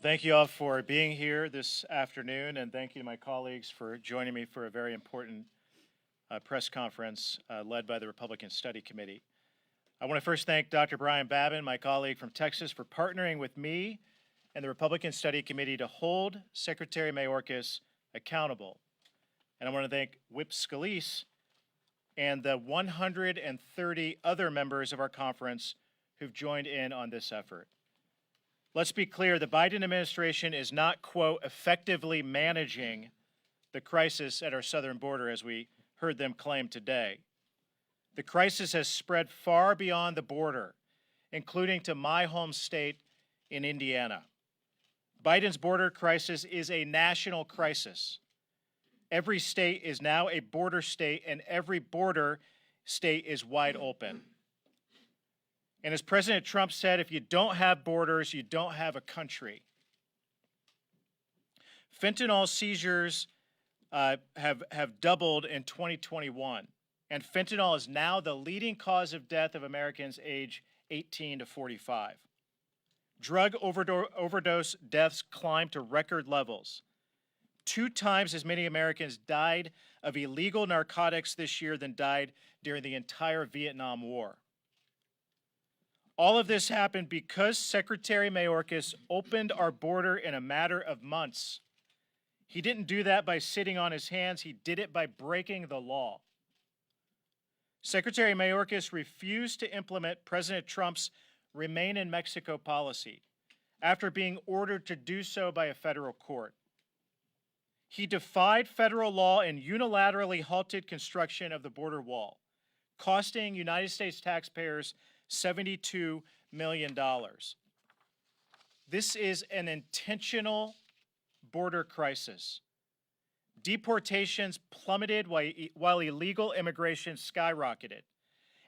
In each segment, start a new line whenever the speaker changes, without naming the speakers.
Thank you all for being here this afternoon, and thank you to my colleagues for joining me for a very important press conference led by the Republican Study Committee. I want to first thank Dr. Brian Babin, my colleague from Texas, for partnering with me and the Republican Study Committee to hold Secretary Mayorkas accountable. And I want to thank Whip Scalise and the 130 other members of our conference who've joined in on this effort. Let's be clear, the Biden administration is not, quote, effectively managing the crisis at our southern border, as we heard them claim today. The crisis has spread far beyond the border, including to my home state in Indiana. Biden's border crisis is a national crisis. Every state is now a border state, and every border state is wide open. And as President Trump said, if you don't have borders, you don't have a country. Fentanyl seizures have doubled in 2021, and fentanyl is now the leading cause of death of Americans age 18 to 45. Drug overdose deaths climbed to record levels. 2 times as many Americans died of illegal narcotics this year than died during the entire Vietnam War. All of this happened because Secretary Mayorkas opened our border in a matter of months. He didn't do that by sitting on his hands. He did it by breaking the law. Secretary Mayorkas refused to implement President Trump's Remain in Mexico policy after being ordered to do so by a federal court. He defied federal law and unilaterally halted construction of the border wall, costing United States taxpayers $72 million. This is an intentional border crisis. Deportations plummeted while illegal immigration skyrocketed.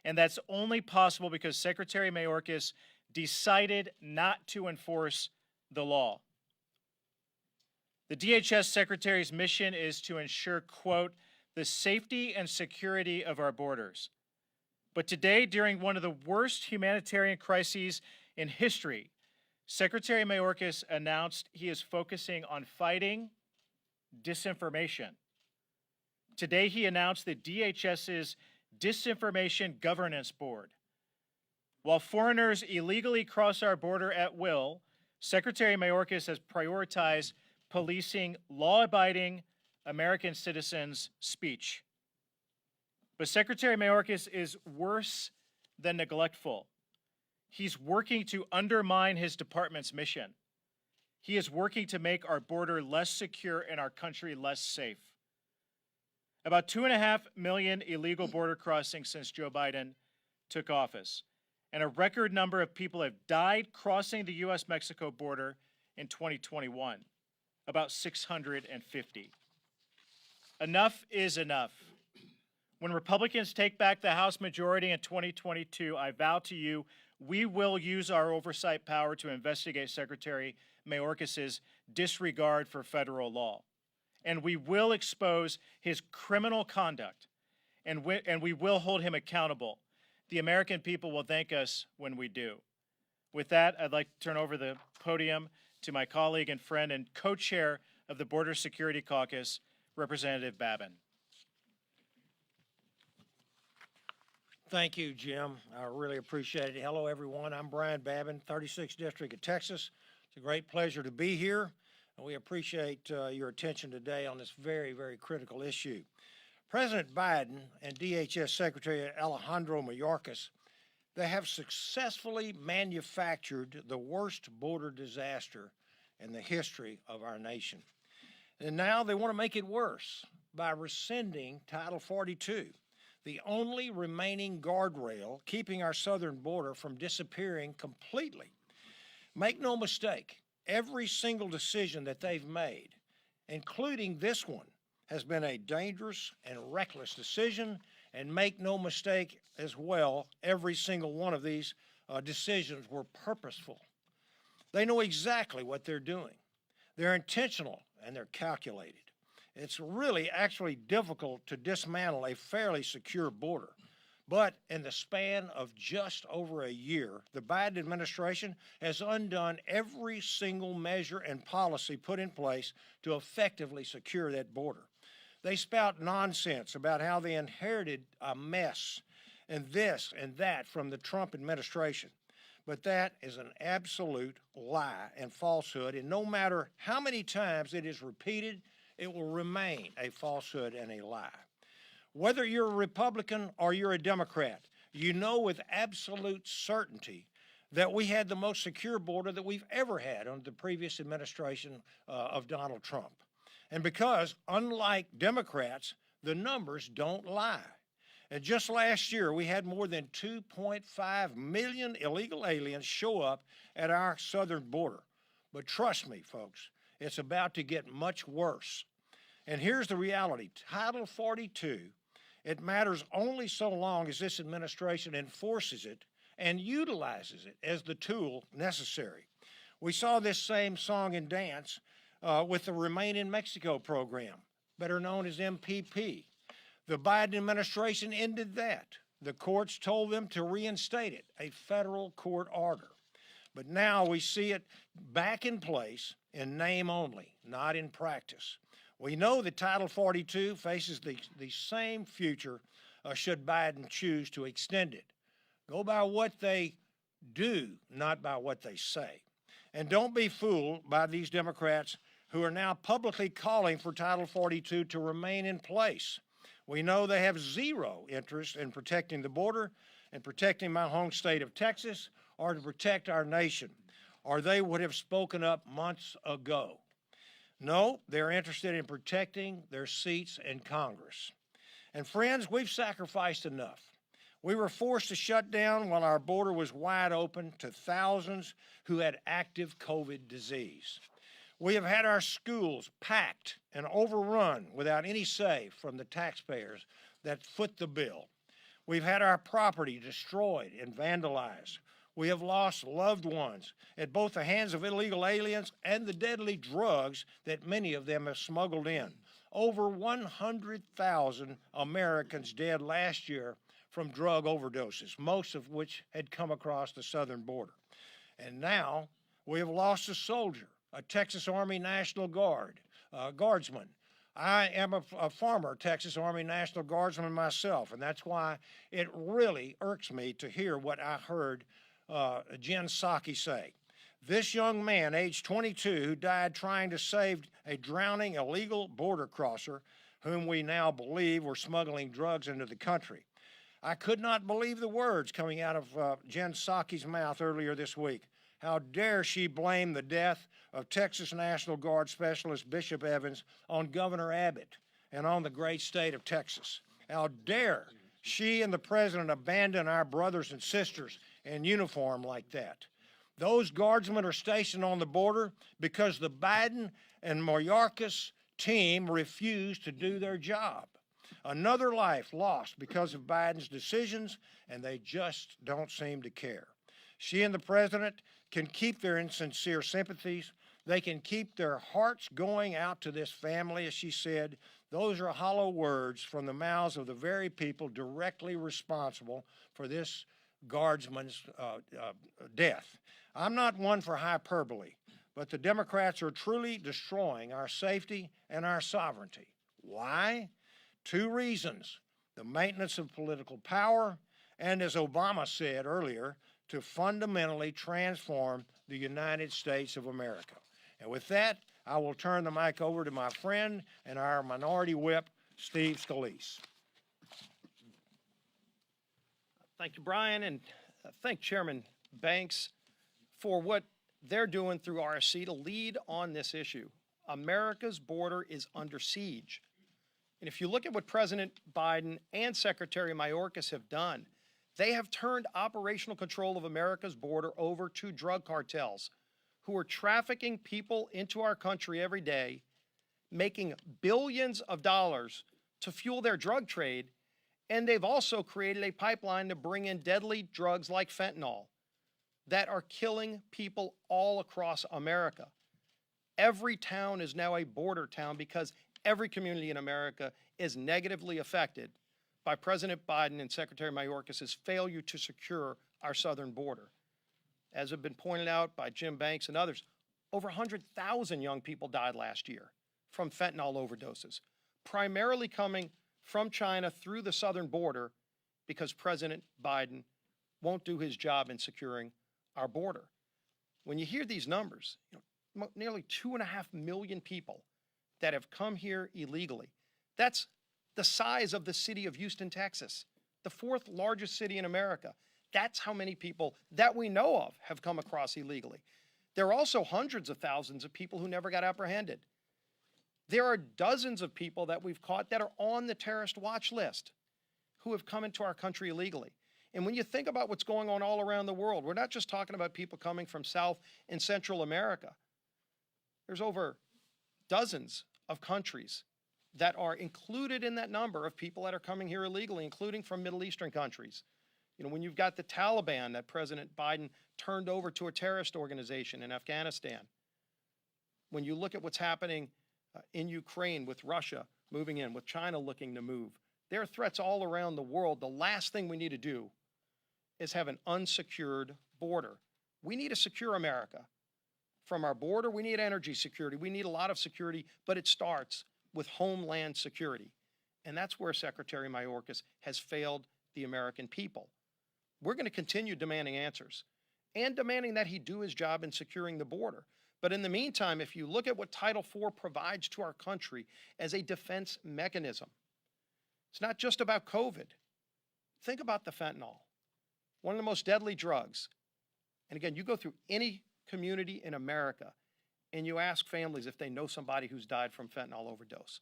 And that's only possible because Secretary Mayorkas decided not to enforce the law. The DHS Secretary's mission is to ensure, quote, the safety and security of our borders. But today, during one of the worst humanitarian crises in history, Secretary Mayorkas announced he is focusing on fighting disinformation. Today, he announced the DHS's Disinformation Governance Board. While foreigners illegally cross our border at will, Secretary Mayorkas has prioritized policing law-abiding American citizens' speech. But Secretary Mayorkas is worse than neglectful. He's working to undermine his department's mission. He is working to make our border less secure and our country less safe. About 2.5 million illegal border crossings since Joe Biden took office, and a record number of people have died crossing the U.S.-Mexico border in 2021, about 650. Enough is enough. When Republicans take back the House majority in 2022, I vow to you, we will use our oversight power to investigate Secretary Mayorkas' disregard for federal law. And we will expose his criminal conduct, and we will hold him accountable. The American people will thank us when we do. With that, I'd like to turn over the podium to my colleague and friend and co-chair of the Border Security Caucus, Representative Babin.
Thank you, Jim. I really appreciate it. Hello, everyone. I'm Brian Babin, 36th District of Texas. It's a great pleasure to be here, and we appreciate your attention today on this very, very critical issue. President Biden and DHS Secretary Alejandro Mayorkas, they have successfully manufactured the worst border disaster in the history of our nation. And now they want to make it worse by rescinding Title 42. The only remaining guardrail keeping our southern border from disappearing completely. Make no mistake, every single decision that they've made, including this one, has been a dangerous and reckless decision, and make no mistake as well, every single one of these decisions were purposeful. They know exactly what they're doing. They're intentional and they're calculated. It's really actually difficult to dismantle a fairly secure border. But in the span of just over a year, the Biden administration has undone every single measure and policy put in place to effectively secure that border. They spout nonsense about how they inherited a mess and this and that from the Trump administration. But that is an absolute lie and falsehood, and no matter how many times it is repeated, it will remain a falsehood and a lie. Whether you're a Republican or you're a Democrat, you know with absolute certainty that we had the most secure border that we've ever had under the previous administration of Donald Trump. And because, unlike Democrats, the numbers don't lie. And just last year, we had more than 2.5 million illegal aliens show up at our southern border. But trust me, folks, it's about to get much worse. And here's the reality. Title 42, it matters only so long as this administration enforces it and utilizes it as the tool necessary. We saw this same song and dance with the Remain in Mexico program, better known as MPP. The Biden administration ended that. The courts told them to reinstate it, a federal court order. But now we see it back in place in name only, not in practice. We know that Title 42 faces the same future should Biden choose to extend it. Go by what they do, not by what they say. And don't be fooled by these Democrats who are now publicly calling for Title 42 to remain in place. We know they have zero interest in protecting the border and protecting my home state of Texas or to protect our nation, or they would have spoken up months ago. No, they're interested in protecting their seats in Congress. And friends, we've sacrificed enough. We were forced to shut down while our border was wide open to thousands who had active COVID disease. We have had our schools packed and overrun without any say from the taxpayers that foot the bill. We've had our property destroyed and vandalized. We have lost loved ones at both the hands of illegal aliens and the deadly drugs that many of them have smuggled in. Over 100,000 Americans dead last year from drug overdoses, most of which had come across the southern border. And now we have lost a soldier, a Texas Army National Guard, guardsman. I am a former Texas Army National Guardsman myself, and that's why it really irks me to hear what I heard Jen Psaki say. This young man, age 22, who died trying to save a drowning illegal border crosser, whom we now believe were smuggling drugs into the country. I could not believe the words coming out of Jen Psaki's mouth earlier this week. How dare she blame the death of Texas National Guard Specialist Bishop Evans on Governor Abbott and on the great state of Texas. How dare she and the president abandon our brothers and sisters in uniform like that. Those guardsmen are stationed on the border because the Biden and Mayorkas team refused to do their job. Another life lost because of Biden's decisions, and they just don't seem to care. She and the president can keep their insincere sympathies. They can keep their hearts going out to this family, as she said. Those are hollow words from the mouths of the very people directly responsible for this guardsman's death. I'm not one for hyperbole, but the Democrats are truly destroying our safety and our sovereignty. Why? Two reasons: the maintenance of political power, and as Obama said earlier, to fundamentally transform the United States of America. And with that, I will turn the mic over to my friend and our Minority Whip, Steve Scalise.
Thank you, Brian, and thank Chairman Banks for what they're doing through RSC to lead on this issue. America's border is under siege. And if you look at what President Biden and Secretary Mayorkas have done, they have turned operational control of America's border over to drug cartels who are trafficking people into our country every day, making billions of dollars to fuel their drug trade. And they've also created a pipeline to bring in deadly drugs like fentanyl that are killing people all across America. Every town is now a border town because every community in America is negatively affected by President Biden and Secretary Mayorkas' failure to secure our southern border. As have been pointed out by Jim Banks and others, over 100,000 young people died last year from fentanyl overdoses, primarily coming from China through the southern border because President Biden won't do his job in securing our border. When you hear these numbers, nearly 2.5 million people that have come here illegally, that's the size of the city of Houston, Texas, the 4th largest city in America. That's how many people that we know of have come across illegally. There are also hundreds of thousands of people who never got apprehended. There are dozens of people that we've caught that are on the terrorist watch list who have come into our country illegally. And when you think about what's going on all around the world, we're not just talking about people coming from South and Central America. There's over dozens of countries that are included in that number of people that are coming here illegally, including from Middle Eastern countries. When you've got the Taliban that President Biden turned over to a terrorist organization in Afghanistan, when you look at what's happening in Ukraine with Russia moving in, with China looking to move, there are threats all around the world. The last thing we need to do is have an unsecured border. We need to secure America. From our border, we need energy security. We need a lot of security, but it starts with homeland security. And that's where Secretary Mayorkas has failed the American people. We're going to continue demanding answers and demanding that he do his job in securing the border. But in the meantime, if you look at what Title IV provides to our country as a defense mechanism, it's not just about COVID. Think about the fentanyl, one of the most deadly drugs. And again, you go through any community in America and you ask families if they know somebody who's died from fentanyl overdose.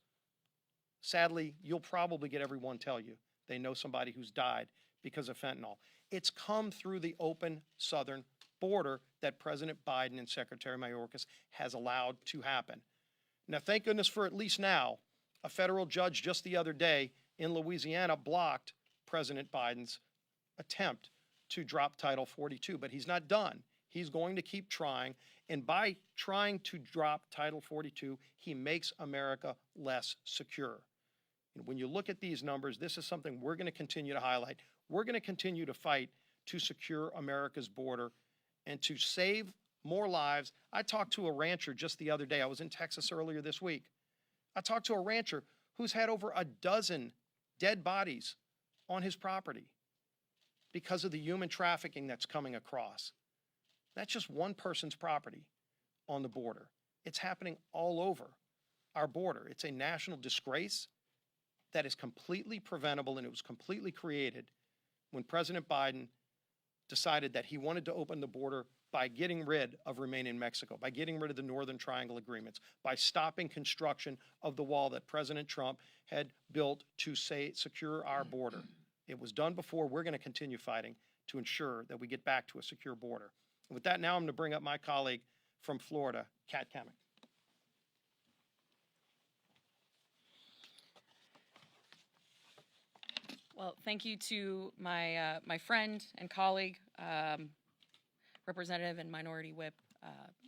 Sadly, you'll probably get everyone tell you they know somebody who's died because of fentanyl. It's come through the open southern border that President Biden and Secretary Mayorkas has allowed to happen. Now, thank goodness for at least now, a federal judge just the other day in Louisiana blocked President Biden's attempt to drop Title 42, but he's not done. He's going to keep trying, and by trying to drop Title 42, he makes America less secure. And when you look at these numbers, this is something we're going to continue to highlight. We're going to continue to fight to secure America's border and to save more lives. I talked to a rancher just the other day. I was in Texas earlier this week. I talked to a rancher who's had over a dozen dead bodies on his property because of the human trafficking that's coming across. That's just one person's property on the border. It's happening all over our border. It's a national disgrace that is completely preventable, and it was completely created when President Biden decided that he wanted to open the border by getting rid of Remain in Mexico, by getting rid of the Northern Triangle agreements, by stopping construction of the wall that President Trump had built to secure our border. It was done before. We're going to continue fighting to ensure that we get back to a secure border. And with that, now I'm going to bring up my colleague from Florida, Kat Kamek.
Well, thank you to my my friend and colleague, Representative and Minority Whip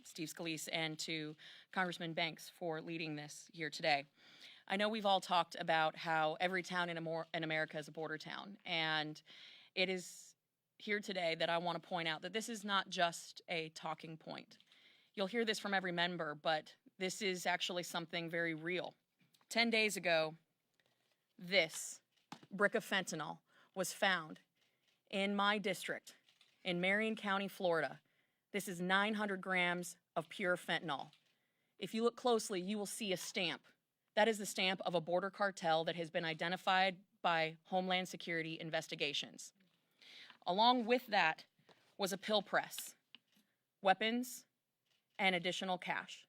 Steve Scalise, and to Congressman Banks for leading this here today. I know we've all talked about how every town in America is a border town, and it is here today that I want to point out that this is not just a talking point. You'll hear this from every member, but this is actually something very real. 10 days ago, this brick of fentanyl was found in my district in Marion County, Florida. This is 900 grams of pure fentanyl. If you look closely, you will see a stamp. That is the stamp of a border cartel that has been identified by Homeland Security investigations. Along with that was a pill press, weapons, and additional cash.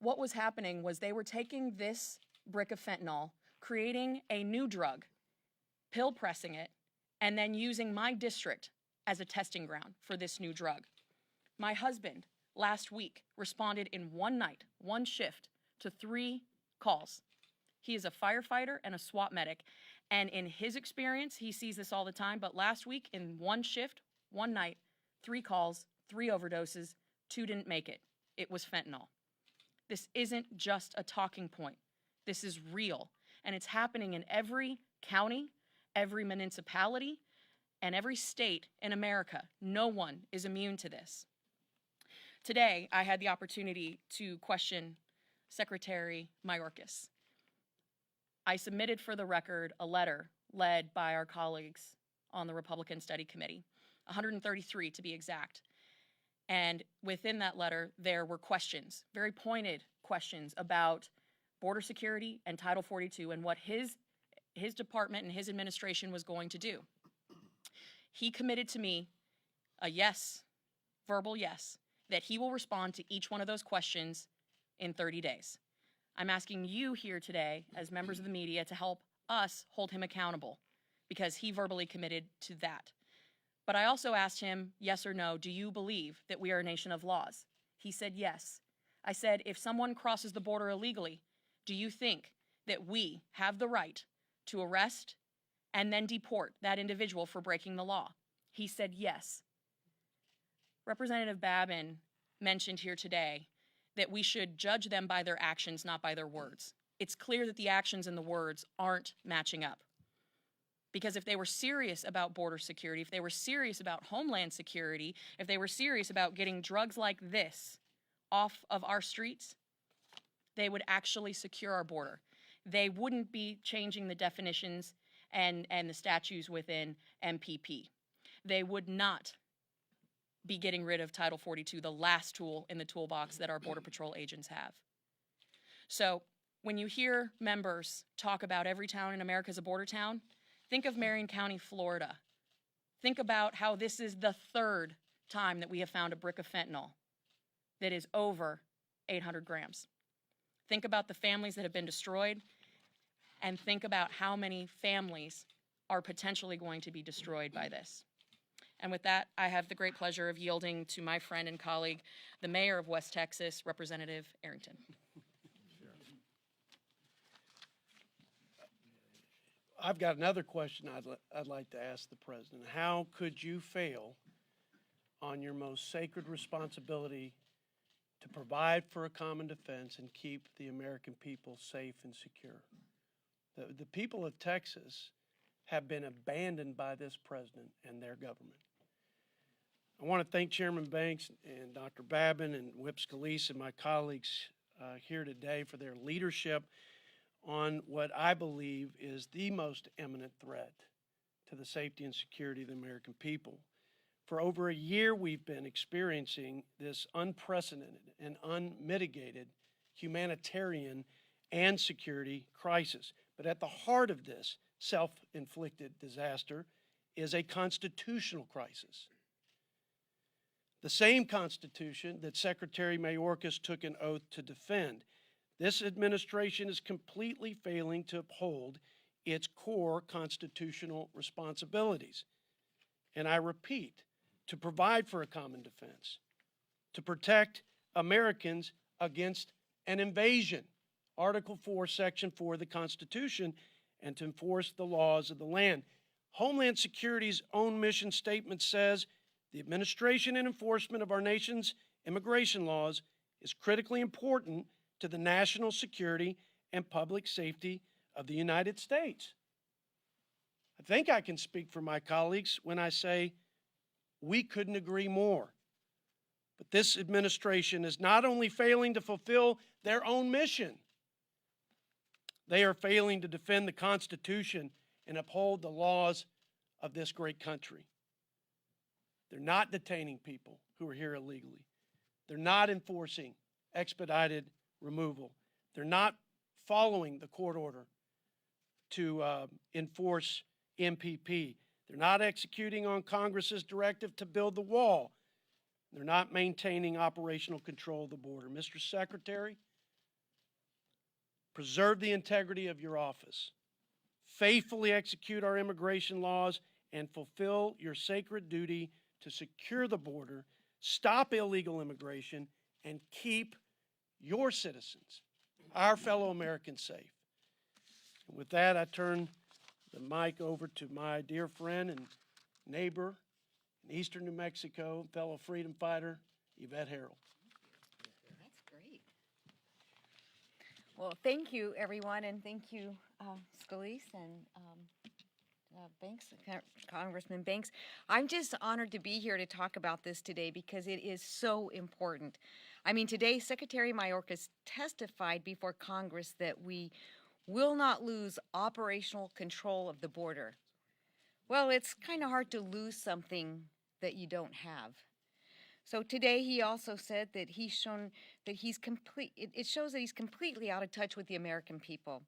What was happening was they were taking this brick of fentanyl, creating a new drug, pill pressing it, and then using my district as a testing ground for this new drug. My husband, last week, responded in one night, one shift, to 3 calls. He is a firefighter and a SWAT medic, and in his experience, he sees this all the time, but last week, in one shift, one night, 3 calls, 3 overdoses, 2 didn't make it. It was fentanyl. This isn't just a talking point. This is real. And it's happening in every county, every municipality, and every state in America. No one is immune to this. Today, I had the opportunity to question Secretary Mayorkas. I submitted for the record a letter led by our colleagues on the Republican Study Committee, 133 to be exact. And within that letter, there were questions, very pointed questions about border security and Title 42 and what his department and his administration was going to do. He committed to me a yes, verbal yes, that he will respond to each one of those questions in 30 days. I'm asking you here today, as members of the media, to help us hold him accountable because he verbally committed to that. But I also asked him, yes or no, do you believe that we are a nation of laws? He said yes. I said, if someone crosses the border illegally, do you think that we have the right to arrest and then deport that individual for breaking the law? He said yes. Representative Babin mentioned here today that we should judge them by their actions, not by their words. It's clear that the actions and the words aren't matching up. Because if they were serious about border security, if they were serious about homeland security, if they were serious about getting drugs like this off of our streets, they would actually secure our border. They wouldn't be changing the definitions and the statutes within MPP. They would not be getting rid of Title 42, the last tool in the toolbox that our Border Patrol agents have. So when you hear members talk about every town in America as a border town, think of Marion County, Florida. Think about how this is the third time that we have found a brick of fentanyl that is over 800 grams. Think about the families that have been destroyed, and think about how many families are potentially going to be destroyed by this. And with that, I have the great pleasure of yielding to my friend and colleague, the mayor of West Texas, Representative Arrington.
I've got another question I'd like to ask the president. How could you fail on your most sacred responsibility to provide for a common defense and keep the American people safe and secure? The people of Texas have been abandoned by this president and their government. I want to thank Chairman Banks and Dr. Babin and Whip Scalise and my colleagues here today for their leadership on what I believe is the most imminent threat to the safety and security of the American people. For over a year, we've been experiencing this unprecedented and unmitigated humanitarian and security crisis. But at the heart of this self-inflicted disaster is a constitutional crisis. The same Constitution that Secretary Mayorkas took an oath to defend. This administration is completely failing to uphold its core constitutional responsibilities. And I repeat, to provide for a common defense, to protect Americans against an invasion, Article 4, Section 4 of the Constitution, and to enforce the laws of the land. Homeland Security's own mission statement says, the administration and enforcement of our nation's immigration laws is critically important to the national security and public safety of the United States. I think I can speak for my colleagues when I say we couldn't agree more. But this administration is not only failing to fulfill their own mission, they are failing to defend the Constitution and uphold the laws of this great country. They're not detaining people who are here illegally. They're not enforcing expedited removal. They're not following the court order to enforce MPP. They're not executing on Congress's directive to build the wall. They're not maintaining operational control of the border. Mr. Secretary, preserve the integrity of your office. Faithfully execute our immigration laws and fulfill your sacred duty to secure the border, stop illegal immigration, and keep your citizens, our fellow Americans, safe. And with that, I turn the mic over to my dear friend and neighbor in eastern New Mexico, fellow freedom fighter, Yvette Harold.
That's great. Well, thank you, everyone, and thank you, Scalise and Banks, Congressman Banks. I'm just honored to be here to talk about this today because it is so important. I mean, today, Secretary Mayorkas testified before Congress that we will not lose operational control of the border. Well, it's kind of hard to lose something that you don't have. So today he also said that he's shown that he's complete. It shows that he's completely out of touch with the American people.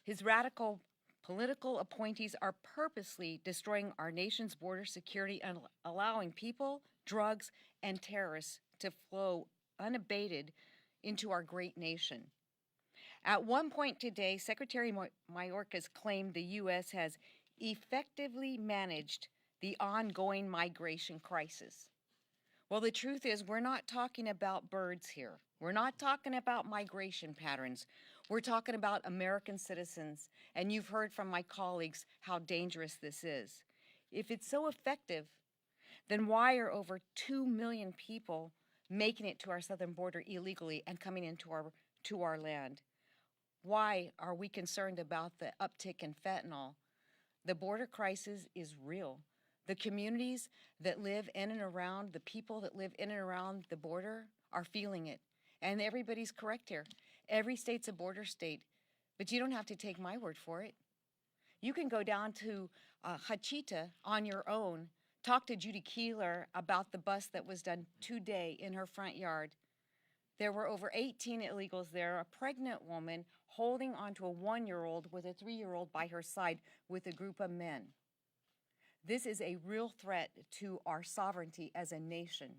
His radical political appointees are purposely destroying our nation's border security and allowing people, drugs, and terrorists to flow unabated into our great nation. At one point today, Secretary Mayorkas claimed the U.S. has effectively managed the ongoing migration crisis. Well, the truth is we're not talking about birds here. We're not talking about migration patterns. We're talking about American citizens, and you've heard from my colleagues how dangerous this is. If it's so effective, then why are over 2 million people making it to our southern border illegally and coming into our land? Why are we concerned about the uptick in fentanyl? The border crisis is real. The communities that live in and around, the people that live in and around the border are feeling it. And everybody's correct here. Every state's a border state, but you don't have to take my word for it. You can go down to Hachita on your own, talk to Judy Keeler about the bust that was done today in her front yard. There were over 18 illegals there, a pregnant woman holding onto a 1-year-old with a 3-year-old by her side with a group of men. This is a real threat to our sovereignty as a nation.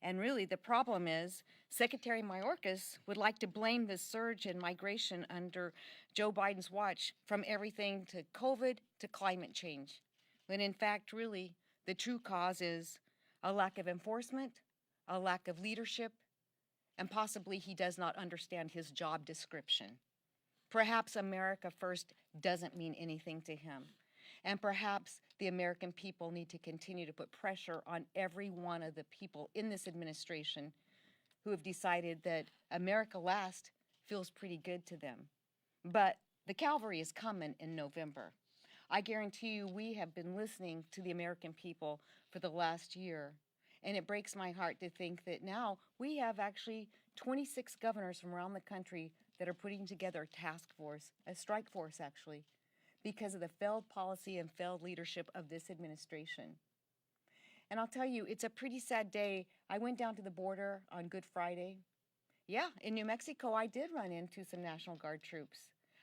And really, the problem is Secretary Mayorkas would like to blame the surge in migration under Joe Biden's watch from everything to COVID to climate change, when in fact, really, the true cause is a lack of enforcement, a lack of leadership, and possibly he does not understand his job description. Perhaps America first doesn't mean anything to him. And perhaps the American people need to continue to put pressure on every one of the people in this administration who have decided that America last feels pretty good to them. But the cavalry is coming in November. I guarantee you we have been listening to the American people for the last year. And it breaks my heart to think that now we have actually 26 governors from around the country that are putting together a task force, a strike force actually, because of the failed policy and failed leadership of this administration. And I'll tell you, it's a pretty sad day. I went down to the border on Good Friday. Yeah, in New Mexico, I did run into some National Guard troops.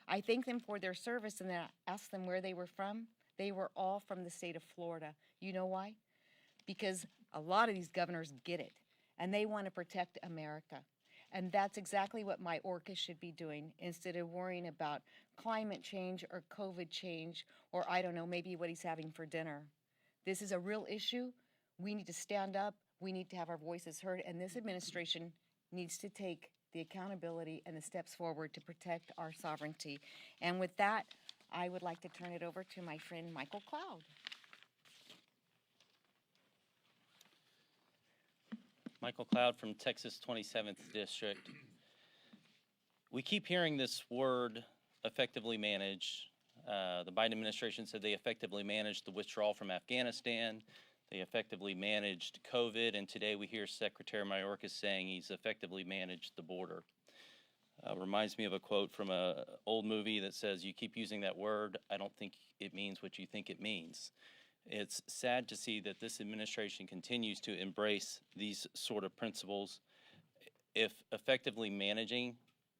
I thanked them for their service and then I asked them where they were from. They were all from the state of Florida. You know why? Because a lot of these governors get it, and they want to protect America. And that's exactly what Mayorkas should be doing instead of worrying about climate change or COVID change or, I don't know, maybe what he's having for dinner. This is a real issue. We need to stand up. We need to have our voices heard, and this administration needs to take the accountability and the steps forward to protect our sovereignty. And with that, I would like to turn it over to my friend Michael Cloud.
Michael Cloud from Texas 27th District. We keep hearing this word, effectively manage. The Biden administration said they effectively managed the withdrawal from Afghanistan. They effectively managed COVID, and today we hear Secretary Mayorkas saying he's effectively managed the border. Reminds me of a quote from an old movie that says, "You keep using that word, I don't think it means what you think it means." It's sad to see that this administration continues to embrace these sort of principles. If effectively managing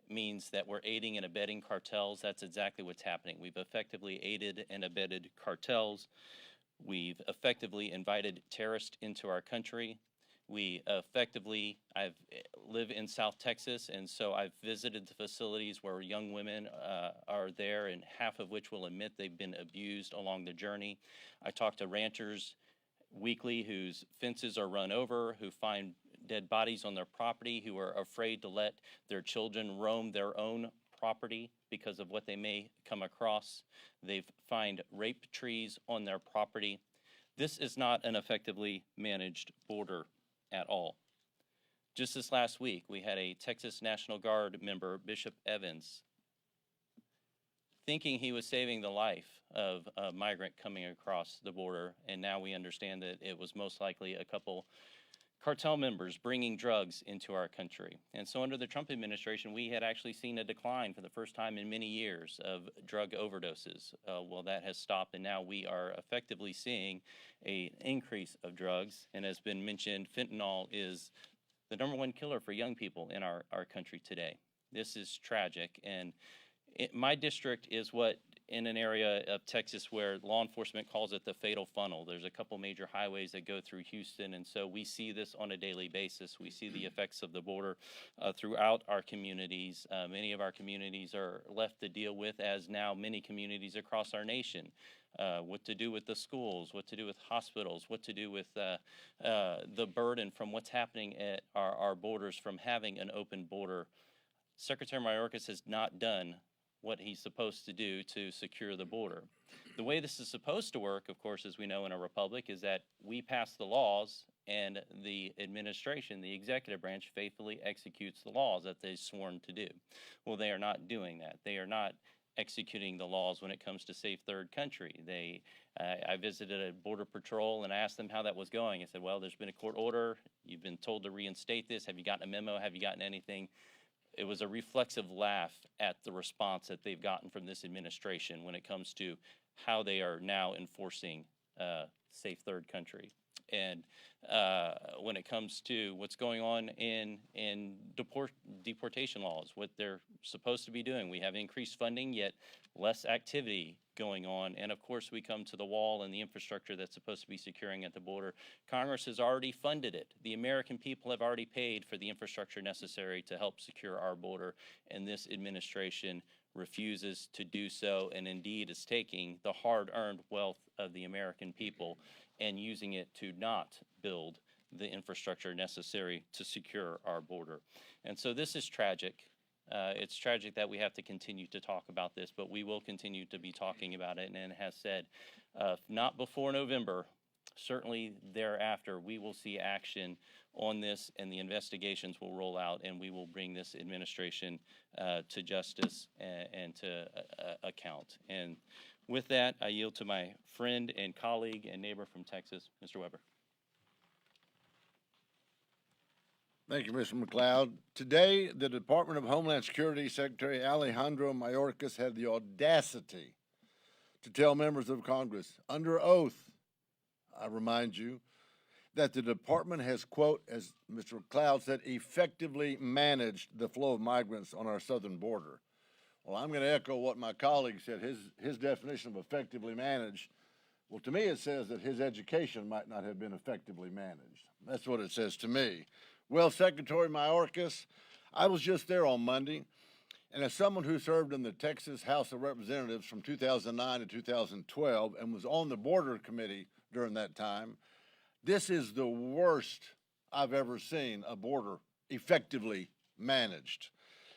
means that we're aiding and abetting cartels, that's exactly what's happening. We've effectively aided and abetted cartels. We've effectively invited terrorists into our country. I live in South Texas, and so I've visited the facilities where young women are there, and half of which will admit they've been abused along the journey. I talk to ranchers weekly whose fences are run over, who find dead bodies on their property, who are afraid to let their children roam their own property because of what they may come across. They find rape trees on their property. This is not an effectively managed border at all. Just this last week, we had a Texas National Guard member, Bishop Evans, thinking he was saving the life of a migrant coming across the border, and now we understand that it was most likely a couple cartel members bringing drugs into our country. And so under the Trump administration, we had actually seen a decline for the first time in many years of drug overdoses. Well, that has stopped, and now we are effectively seeing an increase of drugs. And as been mentioned, fentanyl is the #1 killer for young people in our country today. This is tragic, and my district is what in an area of Texas where law enforcement calls it the fatal funnel. There's a couple major highways that go through Houston, and so we see this on a daily basis. We see the effects of the border throughout our communities. Many of our communities are left to deal with, as now many communities across our nation. What to do with the schools, what to do with hospitals, what to do with the burden from what's happening at our borders from having an open border. Secretary Mayorkas has not done what he's supposed to do to secure the border. The way this is supposed to work, of course, as we know in a republic, is that we pass the laws and the administration, the executive branch, faithfully executes the laws that they've sworn to do. Well, they are not doing that. They are not executing the laws when it comes to safe third country. I visited a border patrol and I asked them how that was going. I said, well, there's been a court order. You've been told to reinstate this. Have you gotten a memo? Have you gotten anything? It was a reflexive laugh at the response that they've gotten from this administration when it comes to how they are now enforcing safe third country. And when it comes to what's going on in deportation laws, what they're supposed to be doing, we have increased funding, yet less activity going on. And of course, we come to the wall and the infrastructure that's supposed to be securing at the border. Congress has already funded it. The American people have already paid for the infrastructure necessary to help secure our border. And this administration refuses to do so, and indeed is taking the hard-earned wealth of the American people and using it to not build the infrastructure necessary to secure our border. And so this is tragic. It's tragic that we have to continue to talk about this, but we will continue to be talking about it. And it has said, not before November, certainly thereafter, we will see action on this, and the investigations will roll out, and we will bring this administration to justice and to account. And with that, I yield to my friend and colleague and neighbor from Texas, Mr. Weber.
Thank you, Mr. McLeod. Today, the Department of Homeland Security Secretary Alejandro Mayorkas had the audacity to tell members of Congress, under oath, I remind you, that the department has, quote, as Mr. McLeod said, effectively managed the flow of migrants on our southern border. Well, I'm going to echo what my colleague said. His definition of effectively managed, well, to me it says that his education might not have been effectively managed. That's what it says to me. Well, Secretary Mayorkas, I was just there on Monday, and as someone who served in the Texas House of Representatives from 2009 to 2012 and was on the border committee during that time, this is the worst I've ever seen a border effectively managed.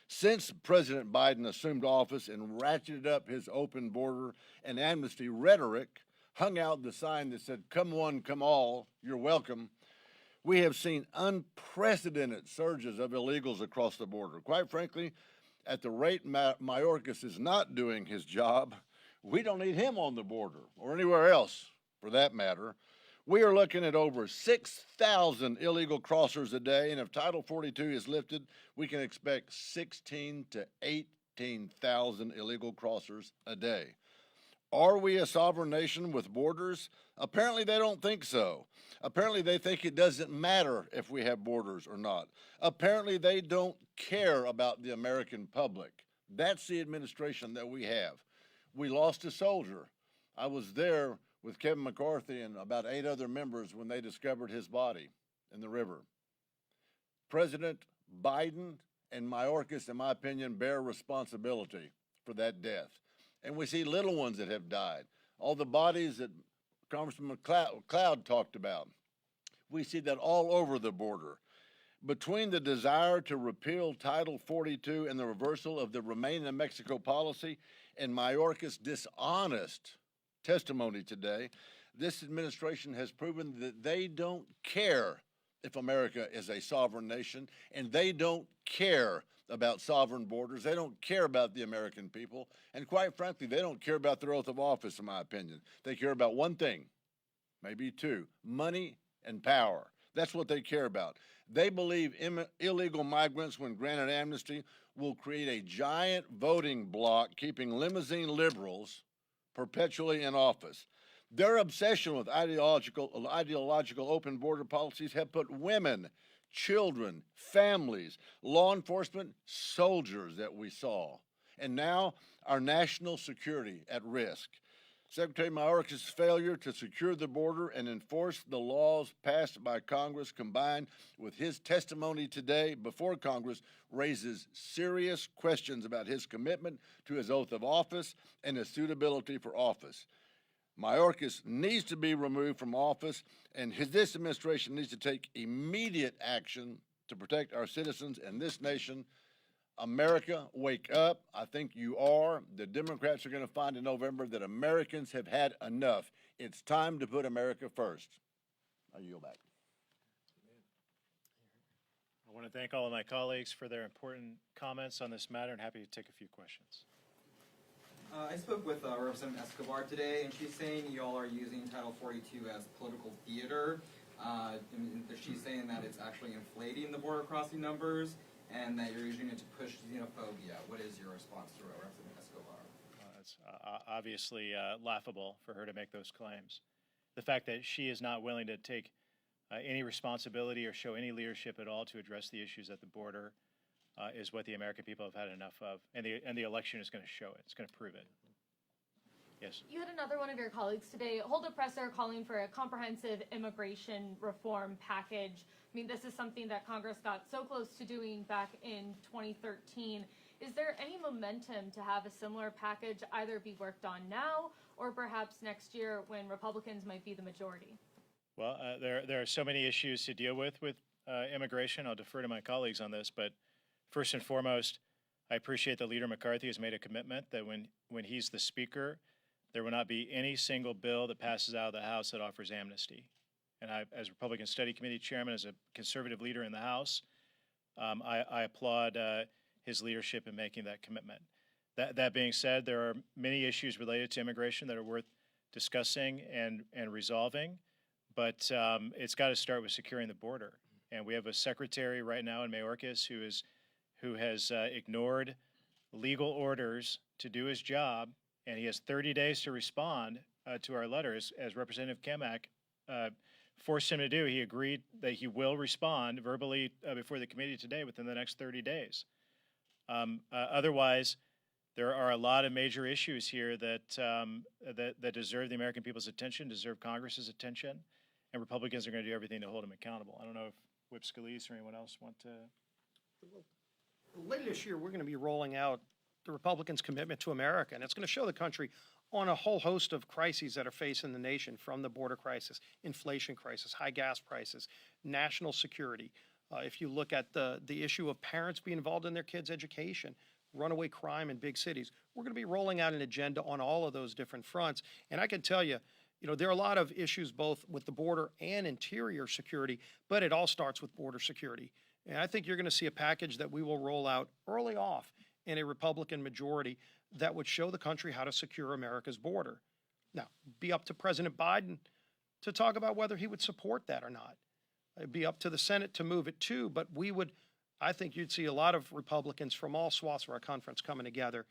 Since President Biden assumed office and ratcheted up his open border and amnesty rhetoric, hung out the sign that said, "Come one, come all, you're welcome," we have seen unprecedented surges of illegals across the border. Quite frankly, at the rate Mayorkas is not doing his job, we don't need him on the border or anywhere else for that matter. We are looking at over 6,000 illegal crossers a day, and if Title 42 is lifted, we can expect 16 to 18,000 illegal crossers a day. Are we a sovereign nation with borders? Apparently they don't think so. Apparently they think it doesn't matter if we have borders or not. Apparently they don't care about the American public. That's the administration that we have. We lost a soldier. I was there with Kevin McCarthy and about 8 other members when they discovered his body in the river. President Biden and Mayorkas, in my opinion, bear responsibility for that death. And we see little ones that have died. All the bodies that Congressman McLeod talked about. We see that all over the border. Between the desire to repeal Title 42 and the reversal of the Remain in Mexico policy and Mayorkas' dishonest testimony today, this administration has proven that they don't care if America is a sovereign nation, and they don't care about sovereign borders. They don't care about the American people, and quite frankly, they don't care about their oath of office, in my opinion. They care about one thing, maybe two: money and power. That's what they care about. They believe illegal migrants, when granted amnesty, will create a giant voting bloc, keeping limousine liberals perpetually in office. Their obsession with ideological open border policies have put women, children, families, law enforcement, soldiers that we saw, and now our national security at risk. Secretary Mayorkas' failure to secure the border and enforce the laws passed by Congress, combined with his testimony today before Congress, raises serious questions about his commitment to his oath of office and his suitability for office. Mayorkas needs to be removed from office, and this administration needs to take immediate action to protect our citizens and this nation. America, wake up. I think you are. The Democrats are going to find in November that Americans have had enough. It's time to put America first. I yield back.
I want to thank all of my colleagues for their important comments on this matter, and happy to take a few questions.
I spoke with Representative Escobar today, and she's saying y'all are using Title 42 as political theater. And she's saying that it's actually inflating the border crossing numbers, and that you're using it to push xenophobia. What is your response to Representative Escobar?
It's obviously laughable for her to make those claims. The fact that she is not willing to take any responsibility or show any leadership at all to address the issues at the border is what the American people have had enough of, and the election is going to show it. It's going to prove it. Yes.
You had another one of your colleagues today hold a presser calling for a comprehensive immigration reform package. I mean, this is something that Congress got so close to doing back in 2013. Is there any momentum to have a similar package either be worked on now or perhaps next year when Republicans might be the majority?
Well, there are so many issues to deal with immigration. I'll defer to my colleagues on this, but first and foremost, I appreciate that Leader McCarthy has made a commitment that when he's the Speaker, there will not be any single bill that passes out of the House that offers amnesty. And I, as Republican Study Committee Chairman, as a conservative leader in the House, I applaud his leadership in making that commitment. That being said, there are many issues related to immigration that are worth discussing and resolving, but it's got to start with securing the border. And we have a secretary right now in Mayorkas who has ignored legal orders to do his job, and he has 30 days to respond to our letters, as Representative Primack forced him to do. He agreed that he will respond verbally before the committee today within the next 30 days. Otherwise, there are a lot of major issues here that deserve the American people's attention, deserve Congress's attention, and Republicans are going to do everything to hold him accountable. I don't know if Whip Scalise or anyone else want to.
Later this year, we're going to be rolling out the Republicans' commitment to America, and it's going to show the country on a whole host of crises that are facing the nation, from the border crisis, inflation crisis, high gas prices, national security. If you look at the issue of parents being involved in their kids' education, runaway crime in big cities, we're going to be rolling out an agenda on all of those different fronts. And I can tell you, there are a lot of issues both with the border and interior security, but it all starts with border security. And I think you're going to see a package that we will roll out early off in a Republican majority that would show the country how to secure America's border. Now, be up to President Biden to talk about whether he would support that or not. It'd be up to the Senate to move it too, but I think you'd see a lot of Republicans from all swaths of our conference coming together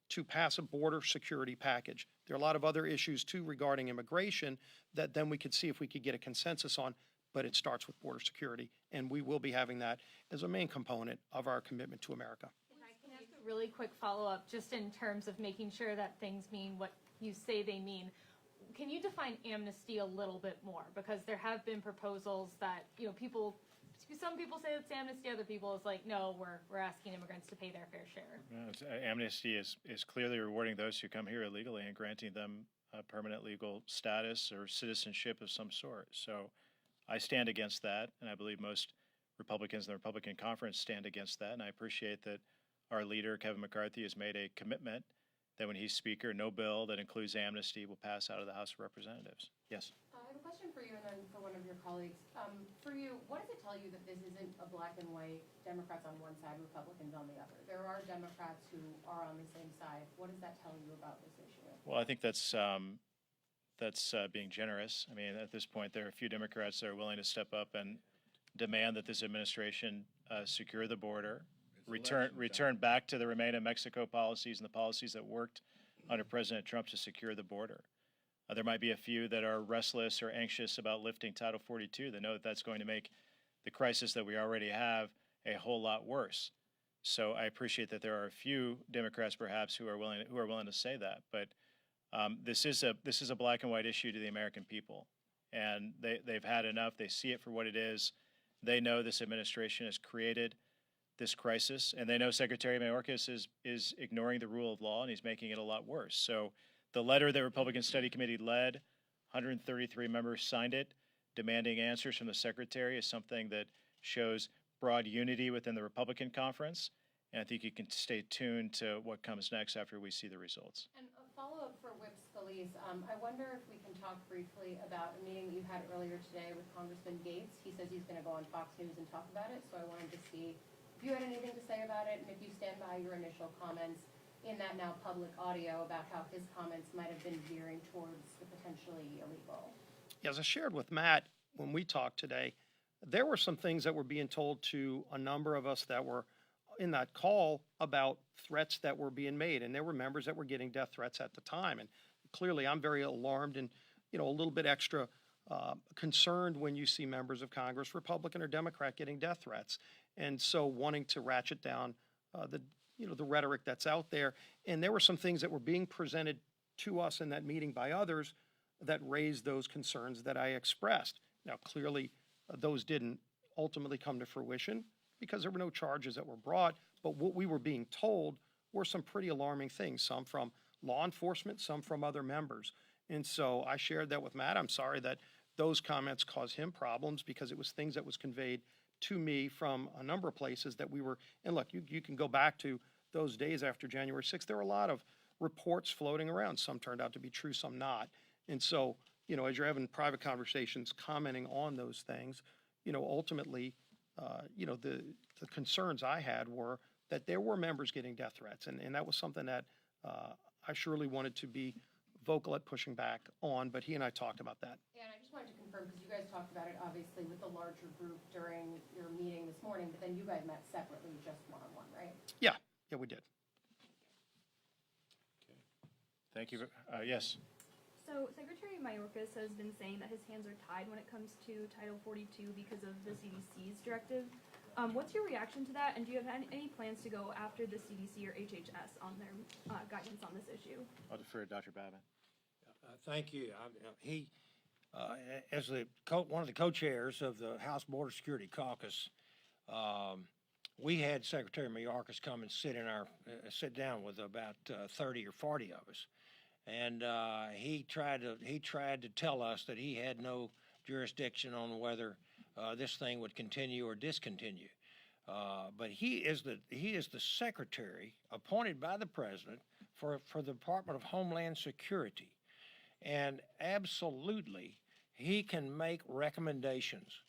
to pass a border security package. There are a lot of other issues too regarding immigration that then we could see if we could get a consensus on, but it starts with border security, and we will be having that as a main component of our commitment to America.
Can I ask a really quick follow-up just in terms of making sure that things mean what you say they mean? Can you define amnesty a little bit more? Because there have been proposals that, some people say it's amnesty, other people is like, no, we're asking immigrants to pay their fair share.
Amnesty is clearly rewarding those who come here illegally and granting them a permanent legal status or citizenship of some sort. So I stand against that, and I believe most Republicans in the Republican conference stand against that, and I appreciate that our leader, Kevin McCarthy, has made a commitment that when he's Speaker, no bill that includes amnesty will pass out of the House of Representatives. Yes?
I have a question
question for you and then for one of your colleagues. For you, what does it tell you that this isn't a black and white, Democrats on one side, Republicans on the other? There are Democrats who are on the same side. What does that tell you about this issue?
Well, I think that's being generous. I mean, at this point, there are a few Democrats that are willing to step up and demand that this administration secure the border, return back to the Remain in Mexico policies and the policies that worked under President Trump to secure the border. There might be a few that are restless or anxious about lifting Title 42 that know that that's going to make the crisis that we already have a whole lot worse. So I appreciate that there are a few Democrats perhaps who are willing to say that, but this is a black and white issue to the American people, and they've had enough. They see it for what it is. They know this administration has created this crisis, and they know Secretary Mayorkas is ignoring the rule of law, and he's making it a lot worse. So the letter that Republican Study Committee led, 133 members signed it, demanding answers from the Secretary, is something that shows broad unity within the Republican conference, and I think you can stay tuned to what comes next after we see the results.
And a follow-up for Whip Scalise. I wonder if we can talk briefly about a meeting that you had earlier today with Congressman Gates. He says he's going to go on Fox News and talk about it, so I wanted to see if you had anything to say about it, and if you stand by your initial comments in that now public audio about how his comments might have been veering towards the potentially illegal.
As I shared with Matt when we talked today, there were some things that were being told to a number of us that were in that call about threats that were being made, and there were members that were getting death threats at the time. And clearly, I'm very alarmed and a little bit extra concerned when you see members of Congress, Republican or Democrat, getting death threats, and so wanting to ratchet down the rhetoric that's out there. And there were some things that were being presented to us in that meeting by others that raised those concerns that I expressed. Now, clearly, those didn't ultimately come to fruition because there were no charges that were brought, but what we were being told were some pretty alarming things, some from law enforcement, some from other members. And so I shared that with Matt. I'm sorry that those comments caused him problems because it was things that was conveyed to me from a number of places that we were, and look, you can go back to those days after January 6th. There were a lot of reports floating around. Some turned out to be true, some not. And so, as you're having private conversations commenting on those things, ultimately, the concerns I had were that there were members getting death threats. And that was something that I surely wanted to be vocal at pushing back on, but he and I talked about that.
Yeah, and I just wanted to confirm, because you guys talked about it obviously with the larger group during your meeting this morning, but then you guys met separately, just one-on-one, right?
Yeah, we did.
Thank you. Yes.
So Secretary Mayorkas has been saying that his hands are tied when it comes to Title 42 because of the CDC's directive. What's your reaction to that, and do you have any plans to go after the CDC or HHS on their guidance on this issue?
I'll defer to Dr. Babin.
Thank you. He, as one of the co-chairs of the House Border Security Caucus, we had Secretary Mayorkas come and sit down with about 30 or 40 of us, and he tried to tell us that he had no jurisdiction on whether this thing would continue or discontinue. But he is the secretary appointed by the president for the Department of Homeland Security, and absolutely he can make recommendations.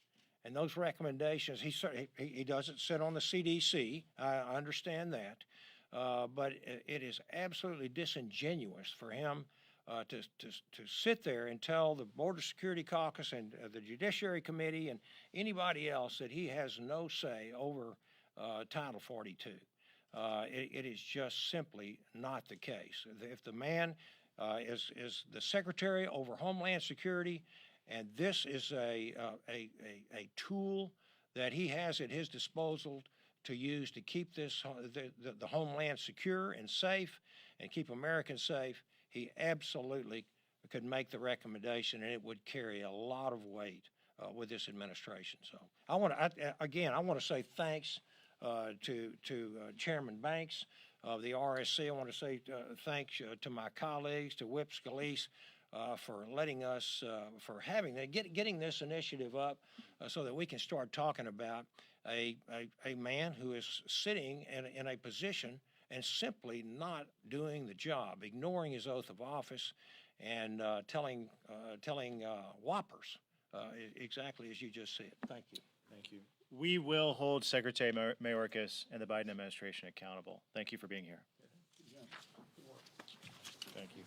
And those recommendations, he doesn't sit on the CDC. I understand that, but it is absolutely disingenuous for him to sit there and tell the Border Security Caucus and the Judiciary Committee and anybody else that he has no say over Title 42. It is just simply not the case. If the man is the Secretary over Homeland Security, and this is a tool that he has at his disposal to use to keep the homeland secure and safe and keep Americans safe, he absolutely could make the recommendation, and it would carry a lot of weight with this administration. So I want to say thanks to Chairman Banks of the RSC. I want to say thanks to my colleagues, to Whip Scalise, for letting us, for getting this initiative up so that we can start talking about a man who is sitting in a position and simply not doing the job, ignoring his oath of office, and telling whoppers, exactly as you just said. Thank you.
Thank you. We will hold Secretary Mayorkas and the Biden administration accountable. Thank you for being here. Thank you.